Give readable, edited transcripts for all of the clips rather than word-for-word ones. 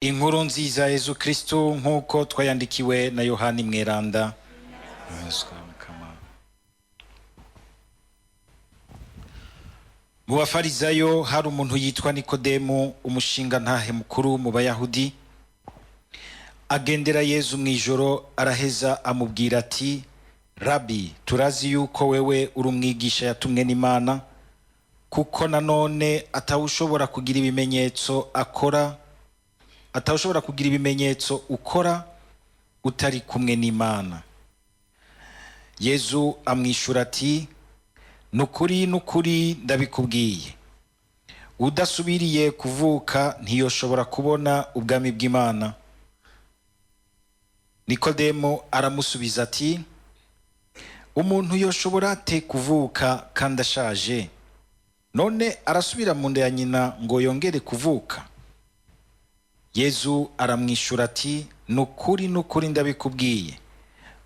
Inkuru nziza ya Yezu Kristo nk'uko twayandikiwe na Yohani Mweranda. Mu bafarizayo hari umuntu yitwa Nikodemu, umushinga ntahe mukuru mu Bayahudi. Agendera Yezu mw'ijoro, araheza amubwira ati: Rabi, turazi yuko wewe uri umwigisha yatumwe n'Imana, kuko nanone atawushobora kugira ibimenyetso ukora utari kumwe n'Imana. Yezu amwishura ati: Nukuri nukuri ndabikubwiye, udasubiriye kuvuka ntiyoshobora kubona ubwami bw'Imana. Nikodemo aramusubiza ati: Umuntu yoshobora ate kuvuka kandi ashaje? None arasubira mu nda ya nyina ngo yongere kuvuka? Yezu aramwishura ati: Nukuri nukuri ndabikubwiye,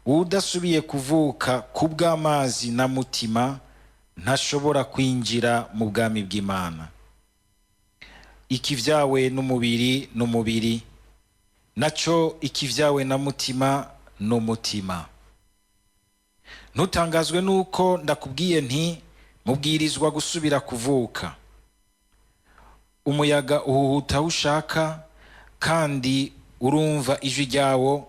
udasubiye kuvuka kubw'amazi na mutima ntashobora kwinjira mu bwami bw'Imana. Ikivyawe n'umubiri n'umubiri, naco ikivyawe na mutima n'umutima. Ntutangazwe nuko ndakubwiye nti mubwirizwa gusubira kuvuka. Umuyaga uhuhuta aho ushaka, kandi urumva ijwi ryawo,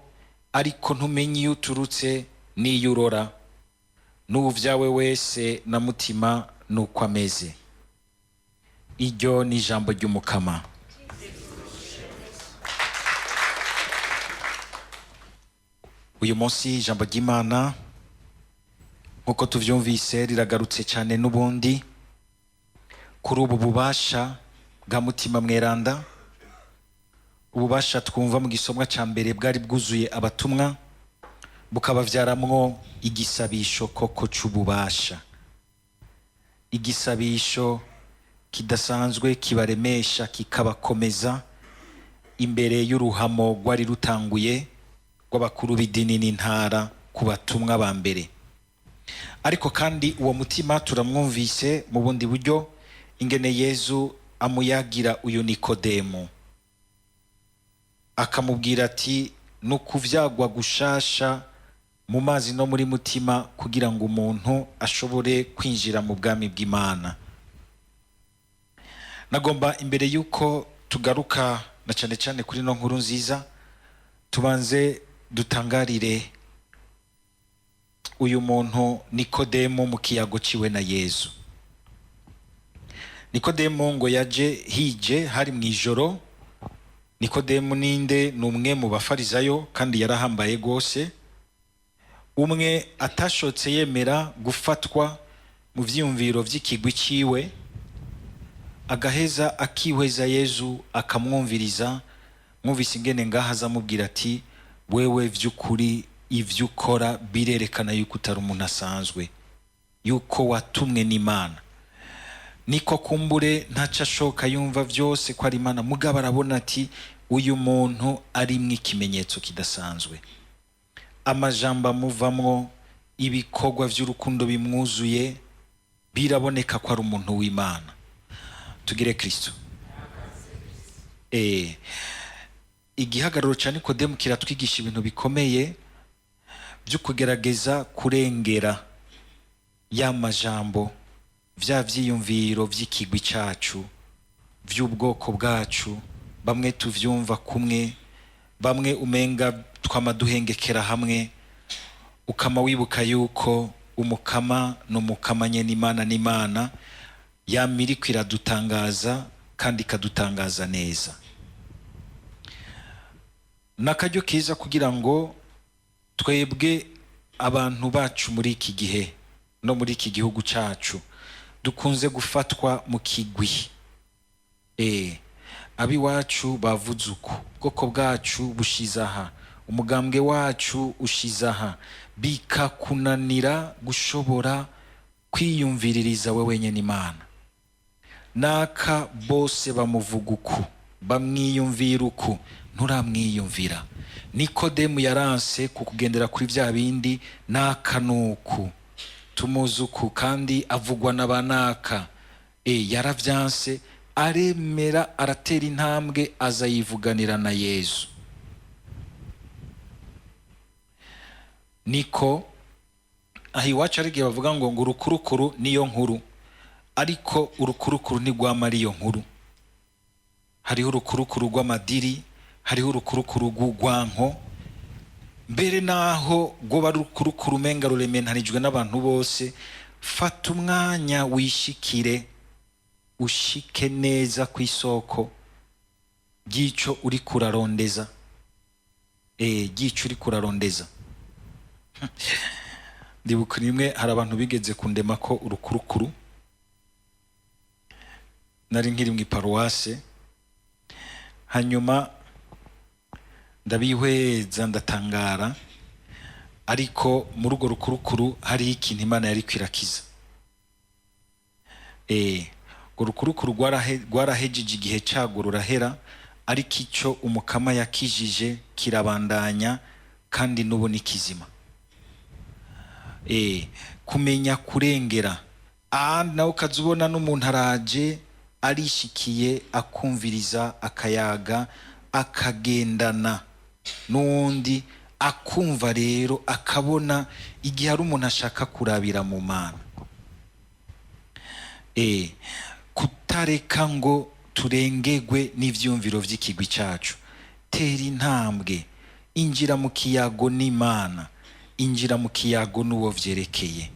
ariko ntumenye iyo uturutse n'iyo urora. N'uwuvyawe wese na mutima nuko ameze. Iryo ni ijambo ry'Umukama. Uyu munsi ijambo ry'Imana nkuko tuvyumvise riragarutse cyane n'ubundi kuri ubu bubasha bwa Mutima Mweranda. Ububasha twumva mu gisomwa ca mbere bwari bwuzuye abatumwa, bukabavyaramwo igisabisho koko c'ububasha, igisabisho kidasanzwe kibaremesha kikabakomeza imbere y'uruhamo rwari rutanguye rw'abakuru b'idini n'intara ku batumwa ba mbere. Ariko kandi uwo mutima turamwumvise mu bundi buryo, ingene Yezu amuyagira uyu Nikodemu, akamubwira ati: nukuvyagwa gushasha mu mazi no muri mutima kugira ngo umuntu ashobore kwinjira mu bwami bw'Imana. Nagomba imbere yuko tugaruka na cane cane kuri no nkuru nziza, tubanze dutangarire uyu muntu Nikodemu mu kiyago ciwe na Yezu. Nikodemu ngo yaje hije hari mw'ijoro. Nikodemu ninde? Ni umwe mu bafarizayo kandi yarahambaye gose, umwe atashotse yemera gufatwa mu vyiyumviro vy'ikigwi ciwe, agaheza akihweza Yezu akamwumviriza. Mwumvise ingene ngaha azamubwira ati: wewe vy'ukuri ivyo ukora birerekana yuko utari umuntu asanzwe, yuko watumwe n'Imana. Niko kumbure ntaco ashoka yumva vyose ko ari Imana, mugabo arabona ati uyu muntu arimwo ikimenyetso kidasanzwe. Amajambo amuvamwo, ibikorwa vy'urukundo bimwuzuye, biraboneka ko ari umuntu w'Imana. Tugire Kristo. Igihagararo ca Nikodemu kiratwigisha ibintu bikomeye vyo kugerageza kurengera ya majambo, vya vyiyumviro vy'ikigwi cacu, vy'ubwoko bwacu. Bamwe tuvyumva kumwe, bamwe umenga twamaduhengekera hamwe, ukama wibuka yuko umukama n'umukamanye n'Imana n'Imana yamiriko iradutangaza kandi ikadutangaza neza. Nakaryo keza kugira ngo twebwe abantu bacu muri iki gihe no muri iki gihugu cacu dukunze gufatwa mu kigwi. Abiwacu bavuze uko, ubwoko bwacu bushizaha, umugambwe wacu ushizaha, bikakunanira gushobora kwiyumviririza wewe nyene Imana. Naka bose bamuvuga uku, bamwiyumvira uku, nturamwiyumvira. Nikodemu yaranse kukugendera kuri vya bindi, naka nuku tumuzi uku kandi avugwa n'abanaka. Yaravyanse aremera aratera intambwe aza yivuganira na Yesu. Niko aho iwacu ari igihe bavuga ngo urukurukuru niyo nkuru, ariko urukurukuru ntigwama ariyo nkuru. Hariho urukurukuru rw'amadiri, hariho urukurukuru rw'urwanko, mbere naho rwoba rukurukuru umenga rurementanijwe n'abantu bose. Fata umwanya wishikire, ushike neza ku isoko ry'ico uri kurarondeza. Ry'ico uri kurarondeza. Ndibuka rimwe hari abantu bigeze kundema ko urukurukuru, nari nkiri mu iparuwase, hanyuma ndabihweza ndatangara, ariko muri urwo rukurukuru hari ikintu Imana yari kwirakiza. Urwo rukurukuru rwarahejeje igihe cago rurahera, ariko icyo umukama yakijije kirabandanya kandi n'ubu ni kizima. Kumenya kurengera, nawe ukazubona n'umuntu araje arishikiye akumviriza, akayaga, akagendana n'undi, akumva rero, akabona igihe ari umuntu ashaka kurabira mu Mana. Kutareka ngo turengegwe n'ivyumviro vy'ikigwi cacu. Tera intambwe, injira mu kiyago n'Imana, injira mu kiyago n'uwo vyerekeye.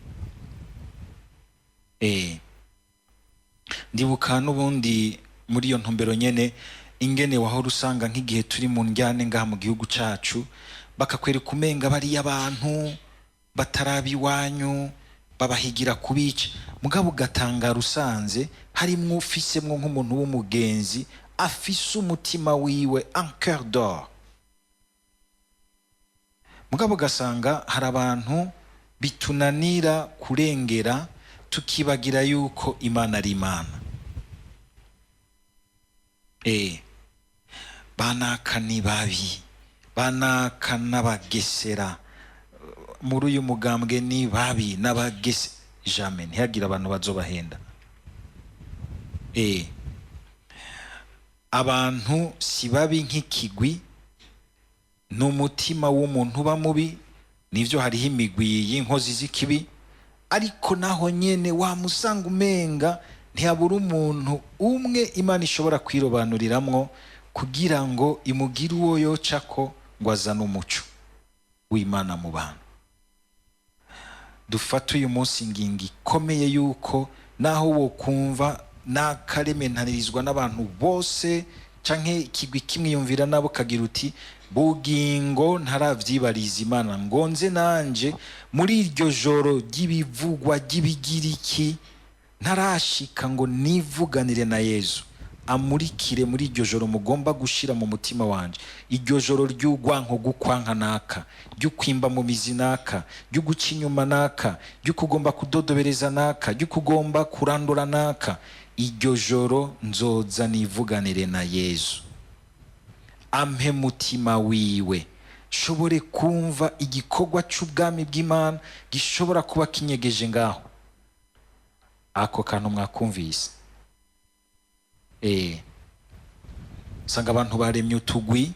Ndibuka n'ubundi muri iyo ntumbero nyene, ingene wahora usanga nk'igihe turi mu njyane ngaha mu gihugu cacu, bakakwereka umenga bariya abantu batarabi iwanyu babahigira kubica, mugabo ugatangara usanze harimwo ufisemwo nk'umuntu w'umugenzi afise umutima wiwe un cœur d'or. Mugabo ugasanga hari abantu bitunanira kurengera, tukibagira yuko Imana ari Imana. Banaka ni babi, banaka n'abagesera, muri uyu mugambwe ni babi n'abagese. Jamais, ntihagira abantu bazobahenda. Abantu si babi nk'ikigwi, n'umutima w'umuntu uba mubi. Nivyo hariho imigwi y'inkozi z'ikibi, ariko naho nyene wamusanga umenga ntiyabura umuntu umwe Imana ishobora kwirobanuriramwo kugira ngo imugire uwo yocako ngo azane umuco w'Imana mu bantu. Dufate uyu munsi ingingo ikomeye yuko naho wo kumva nakarementanirizwa n'abantu bose, canke ikigwi kimwe yumvira nabo kagira uti bugingo ntaravyibariza Imana, ngonze nanje muri iryo joro ry'ibivugwa ry'ibigiriki ntarashika ngo nivuganire na Yesu, amurikire muri iryo joro mugomba gushira mu mutima wanje, iryo joro ry'ugwanko gukwanka naka, ry'ukwimba mu mizi naka, ry'uguca inyuma naka, ry'ukugomba kudodobereza naka, ry'ukugomba kurandura naka. Iryo joro nzoza nivuganire na Yesu, ampe mutima wiwe, shobore kumva igikorwa c'ubwami bw'Imana gishobora kuba kinyegeje ngaho. Ako kantu mwakumvise. Sanga abantu baremye utugwi,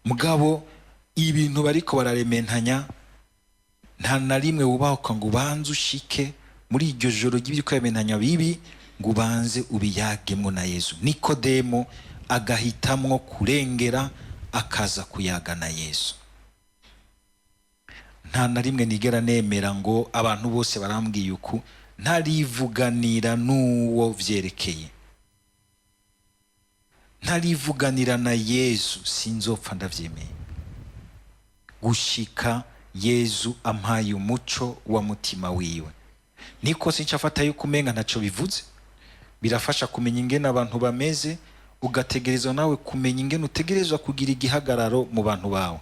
mugabo ibintu bariko bararementanya, nta na rimwe wubahuka ngo ubanze ushike muri iryo joro ry'ibiriko yamentanya bibi ngo ubanze ubiyagemwo na Yesu. Nikodemo agahitamwo kurengera, akaza kuyaga na Yesu. Nta na rimwe nigera nemera ngo abantu bose barambwiye uku, ntarivuganira n'uwo vyerekeye, ntarivuganira na Yesu, sinzopfa ndavyemeye gushika Yesu ampaye umuco wa mutima wiwe. Niko sincafata yuko umenga ntaco bivuze. Birafasha kumenya ingene abantu bameze, ugategerezwa nawe kumenya ingene utegerezwa kugira igihagararo mu bantu bawe.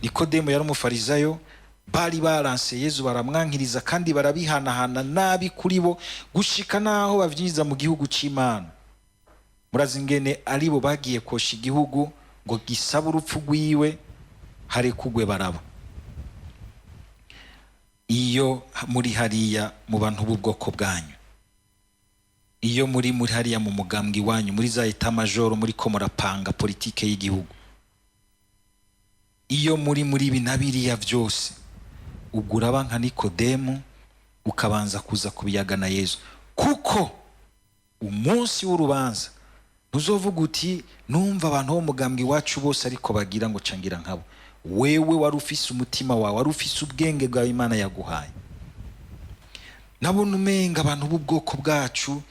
Nikodemo yari umufarizayo, bari baranse Yesu baramwankiriza kandi barabihanahana nabi kuri bo, gushika naho bavyinjiza mu gihugu c'Imana. Murazi ingene aribo bagiye kosha igihugu ngo gisaba urupfu rwiwe, harekugwe baraba. Iyo muri hariya mu bantu b'ubwoko bwanyu, iyo muri hariya mu mugambwe wanyu muri za eta majoro muri ko murapanga politike y'igihugu, iyo muri ibi na biriya byose, ugura abanka Nikodemu ukabanza kuza kubiyaga na Yesu, kuko umunsi w'urubanza ntuzovuga uti numva abantu bo mugambwe wacu bose ariko bagira ngo cangira nkabo. Wewe wari ufise umutima wawe, wari ufise ubwenge bwa Imana yaguhaye. Nabona umenga abantu b'ubwoko bwacu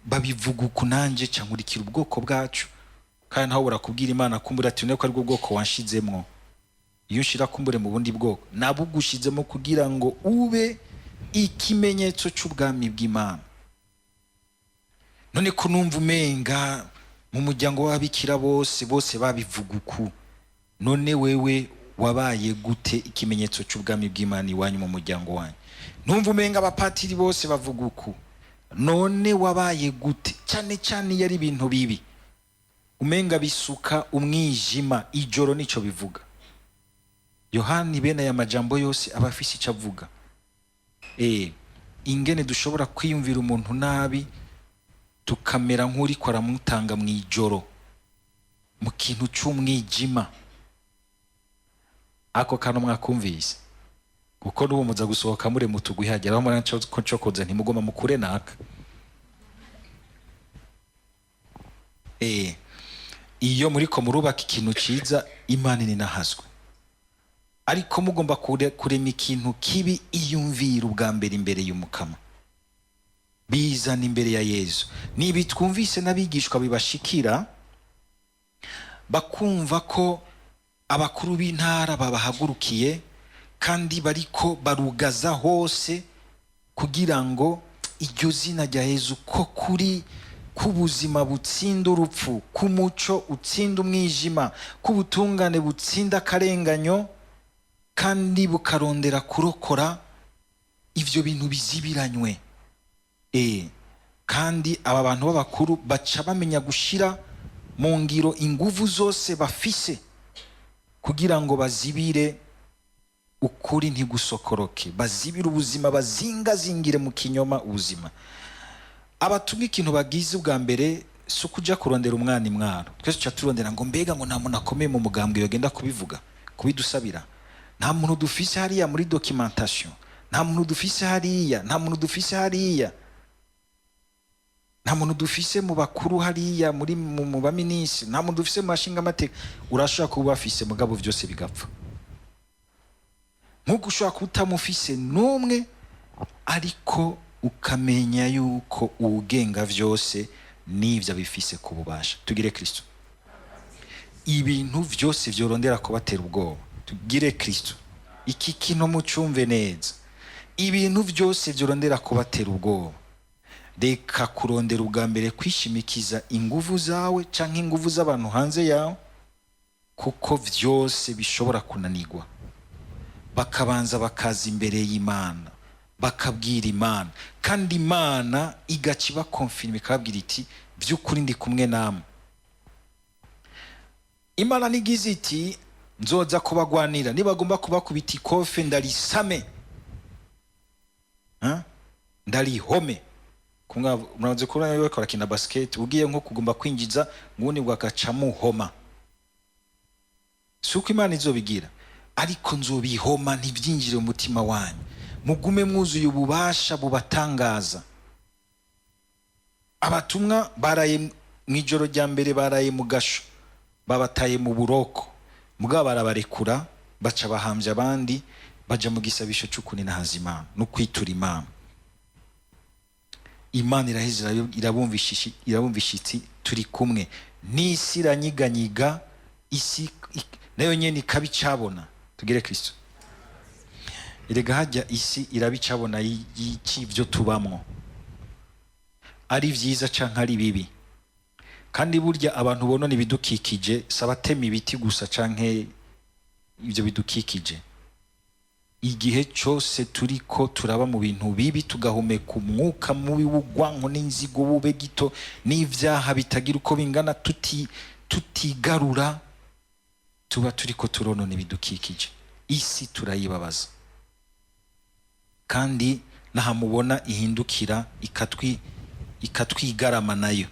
babivuga uku, nanje cankurikira ubwoko bwacu, kandi ntaho burakubwira Imana kumbura ati neko ari bwo bwoko wanshizemwo. Iyo ushira kumbure mu bundi bwoko nabugushizemo kugira ngo ube ikimenyetso cy'ubwami bw'Imana. None ko numva umenga mu muryango w'ababikira bose babivuga uku, none wewe wabaye gute ikimenyetso cy'ubwami bw'Imana iwanyu mu muryango wanyu? Numva umenga abapatiri bose bavuga uku, none wabaye gute? Cyane cyane yari ibintu bibi umenga bisuka umwijima, ijoro nico bivuga. Yohani bene aya majambo yose abafise icyo avuga. Ingene dushobora kwiyumvira umuntu nabi tukamera nk'uri ko aramutanga mu ijoro, mu kintu cy'umwijima. Ako kantu mwakumvise? Kuko n'ubu muza gusohoka mure mutugwi hagera aho mwana ko cokoza ntimugoma mukure naka. Iyo muri ko murubaka ikintu ciza, Imana ni nahazwe. Ariko mugomba kurema ikintu kibi, iyumvira ubwa mbere imbere y'Umukama, bizana imbere ya Yesu. Nibi twumvise n'abigishwa bibashikira, bakumva ko abakuru b'intara babahagurukiye kandi bariko barugaza hose kugira ngo iryo zina rya Yesu ko kuri kubuzima butsinda urupfu, kumuco utsinda umwijima, kubutungane butsinda akarenganyo, kandi bukarondera kurokora ivyo bintu bizibiranywe. Kandi aba bantu b'abakuru baca bamenya gushira mu ngiro inguvu zose bafise kugira ngo bazibire ukuri ntigusokoroke, bazibire ubuzima, bazingazingire mu kinyoma ubuzima. Abatumwa ikintu bagize ubwa mbere si ukuja kurondera umwana imwaro. Twese tuca turondera ngo mbega ngo nta muntu akomeye mu mugambwe yogenda kubivuga, kubidusabira. Nta muntu dufise hariya muri documentation, nta muntu dufise hariya, nta muntu dufise hariya, nta muntu dufise mu bakuru hariya muri mu baminisi, nta muntu dufise mu bashinga amateka. Urashobora kuba bafise mugabo byose bigapfa. Nkuko ushobora kutamufise n'umwe, ariko ukamenya yuko ugenga vyose n'ivyo bifise kububasha. Tugire Kristo. Ibintu vyose vyorondera kubatera ubwoba, tugire Kristo. Iki kino mucumve neza. Ibintu vyose vyorondera kubatera ubwoba, reka kurondera ubwa mbere kwishimikiza inguvu zawe canke inguvu z'abantu hanze yawe, kuko vyose bishobora kunanirwa. Bakabanza bakaza imbere y'Imana, bakabwira Imana, kandi Imana igaciba confirme ikabwira iti by'ukuri ndi kumwe namwe. Imana nigize iti nzoza kubagwanira, nibagomba kubakubita ikofe ndarisame, ndarihome. Muraze kubona yo bakora kina basket, ugiye nko kugomba kwinjiza nguni bwakacamo homa. Suko Imana izobigira, ariko nzobihoma ntibyinjire mu mutima wanyu, mugume mwuzuye ububasha bubatangaza. Abatumwa baraye mwijoro rya mbere, baraye mu gasho, babataye mu buroko, mugabo barabarekura, baca bahambye abandi, baja mu gisabisho cy'ukuni na hazimana no kwitura Imana. Imana iraheza irabumvishitsi turi kumwe. N'isi iranyiganyiga, isi nayo nyene ikabicabona. Tugire Kristo. Erega hajya isi irabicabona y'ibyo tubamwo, ari vyiza canke ari bibi. Kandi burya abantu bonona ibidukikije sabatema ibiti gusa canke ibyo bidukikije. Igihe cyose turiko turaba mu bintu bibi, tugahumeka umwuka mubi w'ugwanko n'inzigo bube gito n'ivyaha bitagira uko bingana, tutigarura, tuba turiko turonona ibidukikije. Isi turayibabaza, kandi nahamubona ihindukira ikatwigarama nayo,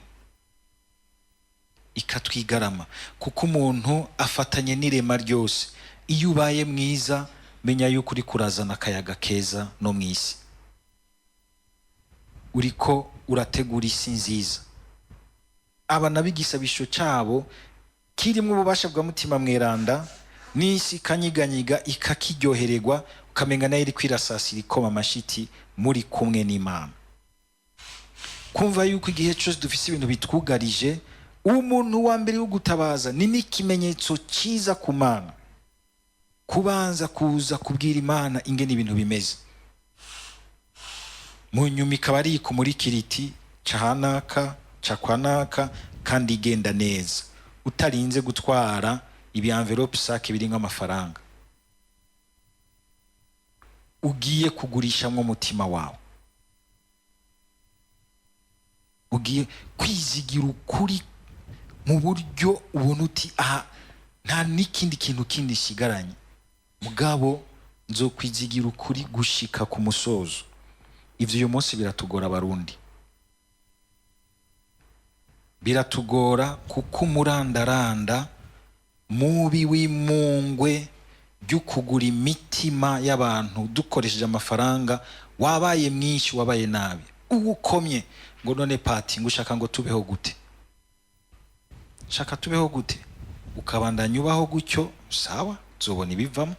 ikatwigarama, kuko umuntu afatanye n'irema ryose. Iyo ubaye mwiza, menya yuko uri kurazana akayaga keza no mu isi, uriko urategura isi nziza. Aba nabigisabisho cyabo kirimo ububasha bwa mutima mweranda, n'isi kanyiganyiga ikakiryohererwa, ukamenga nayo iri kwirasasira ikoma amashiti muri kumwe n'Imana. Kumva yuko igihe cyose dufise ibintu bitwugarije, umuntu wa mbere wo gutabaza ni n'ikimenyetso cyiza ku Mana, kubanza kuza kubwira Imana ingene ibintu bimeze. Mu nyuma ikaba ari ikumurikira iti cahanaka cakwanaka kandi igenda neza, utarinze gutwara ibi envelope sake biri nk'amafaranga ugiye kugurishamwo umutima wawe. Ugiye kwizigira ukuri mu buryo ubona uti aha nta n'ikindi kintu kindi shigaranye, mugabo nzokwizigira ukuri gushika ku musozo. Ivyo uyu munsi biratugora Abarundi, biratugora kuko umurandaranda mubi w'imungwe ry'ukugura imitima y'abantu dukoresheje amafaranga wabaye mwinshi, wabaye nabi. Ugukomye ngo none pati ngo ushaka ngo tubeho gute, shaka tubeho gute, ukabandanya ubaho gutyo, sawa, zobona ibivamo.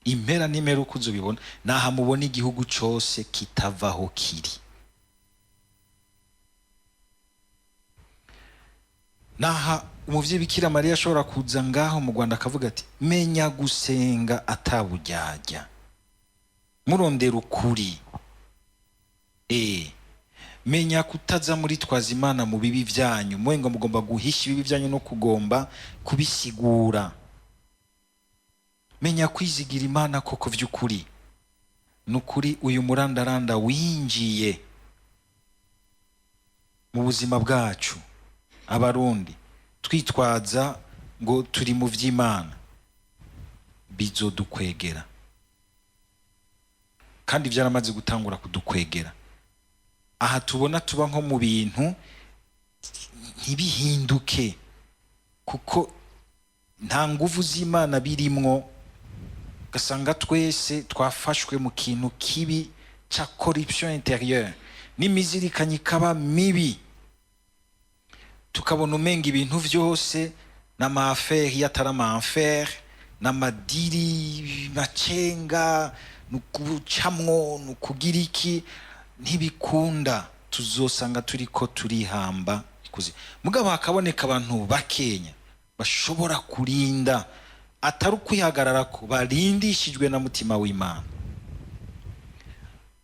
Impera n'imera uko uzubibona, naha mubona igihugu cyose kitavaho kiri. Naha umuvyeyi Bikira Mariya ashobora kuza ngaho mu Rwanda akavuga ati menya gusenga atabujyajya, murondera ukuri, menya kutaza muri twaza Imana mu bibi byanyu, mwenga mugomba guhisha ibibi byanyu no kugomba kubisigura. Menya kwizigira Imana koko vy'ukuri. Nukuri uyu murandaranda winjiye mu buzima bwacu Abarundi, twitwaza ngo turi mu vy'Imana, bizodukwegera kandi byaramaze gutangura kudukwegera. Aha tubona tuba nko mu bintu ntibihinduke kuko nta nguvu z'Imana birimwo, gasanga twese twafashwe mu kintu kibi ca corruption intérieure, n'imizirikanye ikaba mibi, tukabona umenga ibintu vyose n'amafere yatari amafere, n'amadiri macenga, nukucamwo, nukugira iki, ntibikunda. Tuzosanga turiko turihamba ikuzi. Mugabo hakaboneka abantu bakenya bashobora kurinda, atari ukwihagarara ko barindishijwe na mutima w'Imana,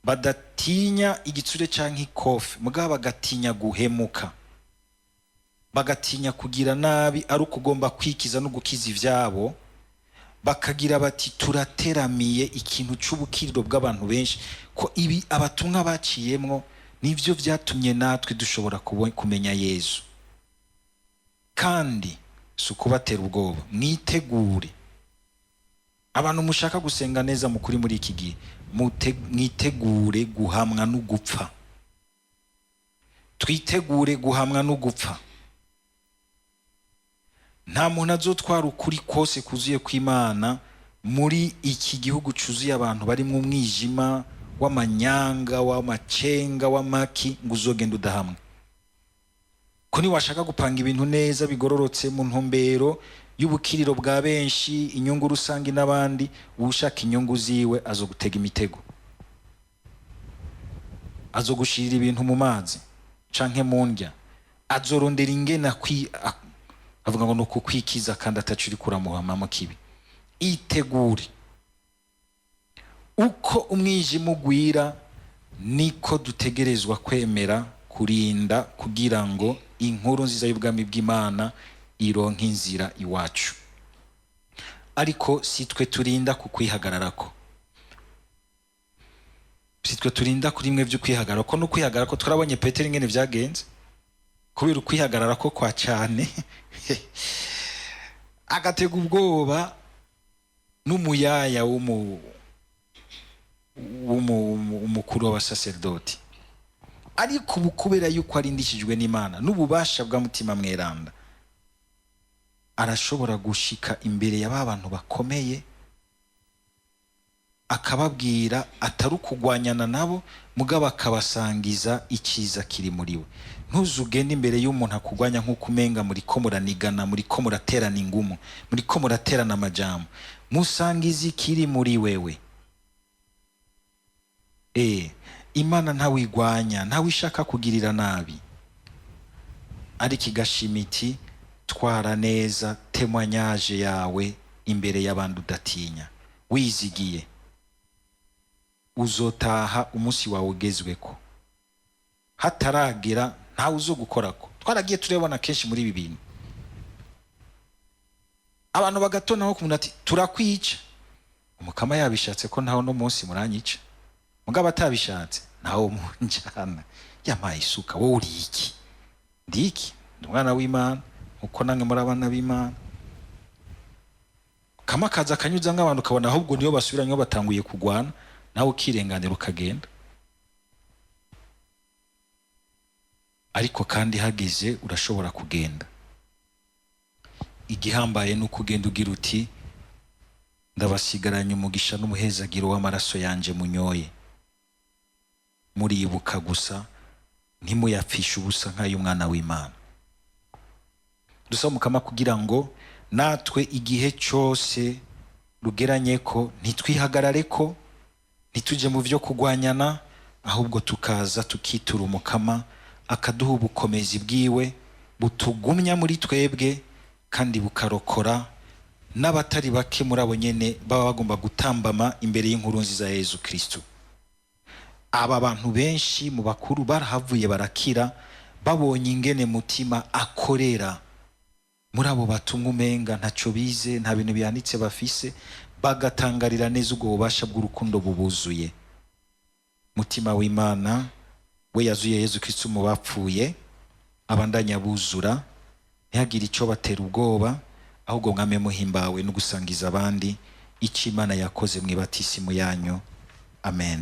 badatinya igitsure canke ikofe, mugabo bagatinya guhemuka, bagatinya kugira nabi ari ukugomba kwikiza no gukiza ivyabo, bakagira bati turateramiye ikintu c'ubukiriro bw'abantu benshi, ko ibi abatumwa baciyemwo nivyo vyatumye natwe dushobora kumenya Yesu. Kandi sukubatera ubwoba, mwitegure. Abantu mushaka gusenga neza mukuri muri iki gihe, mwitegure guhamwa no gupfa. Twitegure guhamwa no gupfa. Nta muntu azotwara ukuri kose kuzuye kw'Imana muri iki gihugu cuzuye abantu bari mu mwijima w'amanyanga, w'amacenga, w'amaki, ngo uzogenda udahamwe. Ko niwashaka gupanga ibintu neza bigororotse mu ntumbero y'ubukiriro bwa benshi, inyungu rusange n'abandi, ushaka inyungu ziwe azogutega imitego, azogushirira ibintu mu mazi canke mu ndya, azorondera ingena avuga ngo nuko kwikiza kandi atacuri kuramuhamamo kibi. Itegure. Uko umwijima ugwira niko dutegerezwa kwemera kurinda, kugira ngo inkuru nziza y'ubwami bw'Imana ironke inzira iwacu. Ariko si twe turinda kukwihagararako, si twe turinda kuri mwe vy'ukwihagararako. No kwihagararako twarabonye Petero ingene vyagenze, kubera ukwihagararako kwa cyane agatega ubwoba n'umuyaya umukuru w'abasaserdoti. ariko ubu kubera yuko arindishijwe n'Imana n'ububasha bwa mutima mweranda, arashobora gushika imbere y'aba bantu bakomeye akababwira atari ukugwanyana nabo, mugabo akabasangiza icyiza kiri muri we. Ntuzugende imbere y'umuntu akugwanya nk'uko umenga muri ko muranigana, muri ko muraterana ingumu, muri ko muraterana amajambo. Musangize ikiri muri wewe. Imana ntawigwanya, ntawishaka kugirira nabi, ariko igashimiti twara neza témoignage yawe imbere y'abandi udatinya, wizigiye uzotaha umunsi wawe ugezweko, hataragera ntawe uzo gukorako. Twaragiye turebona kenshi muri ibi bintu, abantu bagatona aho kumuntu ati turakwica, umukama yabishatse ko ntaho no munsi muranyica, mugabo atabishatse ntaho munjana. Yamaye isuka, wowe uri iki? Ndiki umwana w'Imana uko nange muri abana b'Imana. Kama kaza kanyuza nk'abantu ukabona ahubwo niyo basubiranye batanguye kugwana, nawe ukirenganira ukagenda. Ariko kandi hageze urashobora kugenda. Igihambaye nuko ugenda ugira uti ndabasigaranye umugisha n'umuhezagiro w'amaraso yanje munyoye, muribuka gusa ntimuyapfishe ubusa nk'ay'umwana w'Imana. Dusaba Mukama kugira ngo natwe igihe cyose rugeranye ko ntitwihagarare ko, ntituje mu byo kugwanyana, ahubwo tukaza tukitura Umukama akaduha ubukomezi bwiwe butugumya muri twebwe, kandi bukarokora n'abatari bake muri abo nyene baba bagomba gutambama imbere y'inkuru nziza ya Yesu Kristo. Aba bantu benshi mu bakuru barahavuye barakira, babonye ingene mutima akorera muri abo batumwa umenga ntaco bize, nta bintu byanditse bafise, bagatangarira neza ubwo bubasha bw'urukundo bubuzuye. Mutima w'Imana we yazuye Yesu Kristo mu bapfuye, abandanya buzura, ntihagire icyo batera ubwoba, ahubwo mwame muhimbawe no gusangiza abandi icyo Imana yakoze mu ibatisimu yanyu. Amen.